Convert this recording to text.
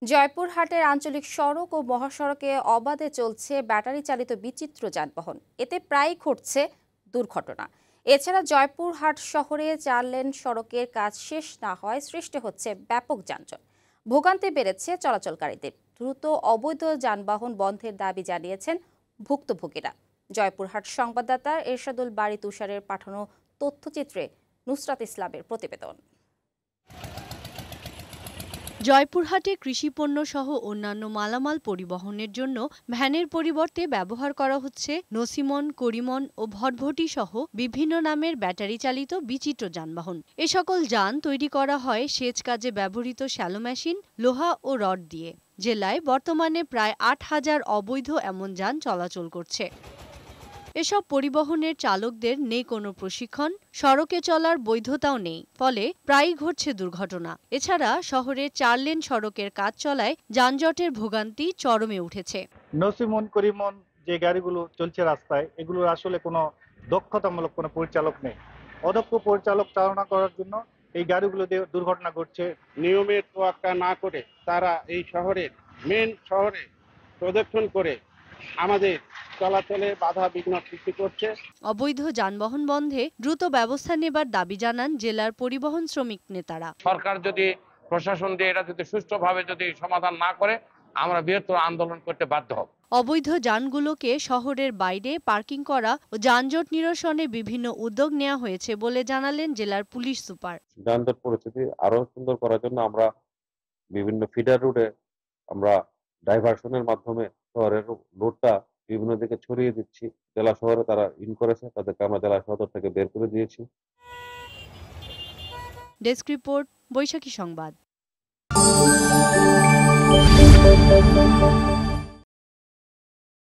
জয়পুরহাটের আঞ্চলিক সড়ক ও মহাসড়কে অবাধে চলছে ব্যাটারি চালিত বিচিত্র যানবাহন। এতে প্রায়ই ঘটছে দুর্ঘটনা। এছাড়া জয়পুরহাট শহরে 4 লেন সড়কের কাজ শেষ না হয় সৃষ্টি হচ্ছে ব্যাপক যানজট। ভোগান্তি বেড়েছে চলাচলকারীদের। দ্রুত অবৈধ যানবাহন বন্ধের দাবি জানিয়েছেন ভুক্তভোগীরা। জয়পুরহাট সংবাদদাতা এরশাদুল বারী তুষারের পাঠানো তথ্যচিত্রে নুসরাত ইসলামের প্রতিবেদন। জয়পুরহাটে কৃষিপণ্য সহ অন্যান্য মালামাল পরিবহনের জন্য ভ্যানের পরিবর্তে ব্যবহার করা হচ্ছে নসিমন, করিমন ও ভটভটি সহ বিভিন্ন নামের ব্যাটারি চালিত বিচিত্র যানবাহন। এ সকল যান তৈরি করা হয় সেচ কাজে ব্যবহৃত শ্যালো মেশিন, লোহা ও রড দিয়ে। জেলায় বর্তমানে প্রায় 8,000 অবৈধ এমন যান চলাচল করছে। এসব পরিবহনের চালকদের নেই কোনো প্রশিক্ষণ, সড়কে চলার বৈধতাও নেই, ফলে প্রায়ই ঘটছে দুর্ঘটনা। এছাড়া শহরের 4 লেন সড়কের কাজ চলায় যানজটের ভোগান্তি চরমে উঠেছে। নসিমন করিমন যে গাড়িগুলো চলছে রাস্তায়, এগুলোর আসলে কোনো দক্ষতামূলক কোনো পরিচালক নেই। অদক্ষ পরিচালক চালনা করার জন্য এই গাড়িগুলো দিয়ে দুর্ঘটনা ঘটছে। নিয়মের তোয়াক্কা না করে তারা এই শহরের মেন শহরে প্রদক্ষিণ করে আমাদের চলাচলে বাধা বিঘ্ন সৃষ্টি করছে। অবৈধ যানবাহন বন্ধে দ্রুত ব্যবস্থা নেবার দাবি জানান জেলার পরিবহন শ্রমিক নেতারা। সরকার যদি প্রশাসন দিয়ে এটা যদি সুষ্ঠুভাবে যদি সমাধান না করে আমরা বৃহত্তর আন্দোলন করতে বাধ্য হব। অবৈধ যানগুলোকে শহরের বাইরে পার্কিং করা ও যানজট নিরসনে বিভিন্ন উদ্যোগ নেওয়া হয়েছে বলে জানালেন জেলার পুলিশ সুপার। যানজট পরিস্থিতি আরো সুন্দর করার জন্য আমরা বিভিন্ন ফিডার রুটে আমরা ডাইভারশনের মাধ্যমে শহরের লোডটা বিভিন্ন দিকে ছড়িয়ে দিচ্ছি। জেলা শহরে তারা ইন করেছে, তাদেরকে আমরা জেলা সদর থেকে বের করে দিয়েছি। ডেস্ক রিপোর্ট, বৈশাখী সংবাদ।